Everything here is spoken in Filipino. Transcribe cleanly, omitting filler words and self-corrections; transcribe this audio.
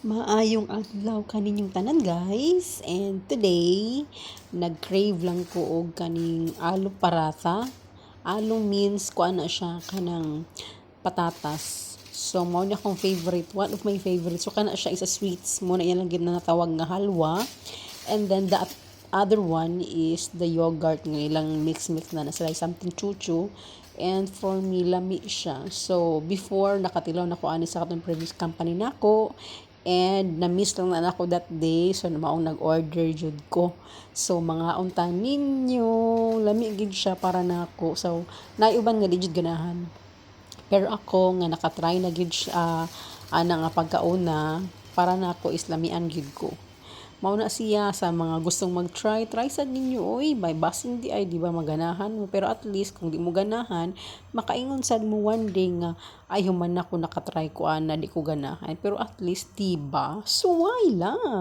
Maayong adlaw kaninyong tanan guys, and today nag-crave lang ko og kaning alo parata. Alo means kuan na siya kanang patatas. So mao ni akong favorite, one of my favorite. So kana siya isa sweets mo na iyan lang na natawag nga halwa. And then the other one is the yogurt nga ilang mix na sila something chuchu. And for me, lami siya. So, before, nakatilaw na ko ani sa katong previous company nako. And na-miss lang na ako that day. So, maong nag-order jud ko. So, mga unta ninyo, lami gid siya para nako. So, naiuban nga di jud ganahan. Pero ako nga nakatry na gid siya ana nga pagkauna para nako is lamian gid ko. Mao na siya sa mga gustong mag-try, try sad ninyo oy, by basing di ay di ba maganahan mo, pero at least kung di mo ganahan, makaingon sad mo one day nga ay human na ko nakatry ko ana di ko ganahan, pero at least di ba suway lang.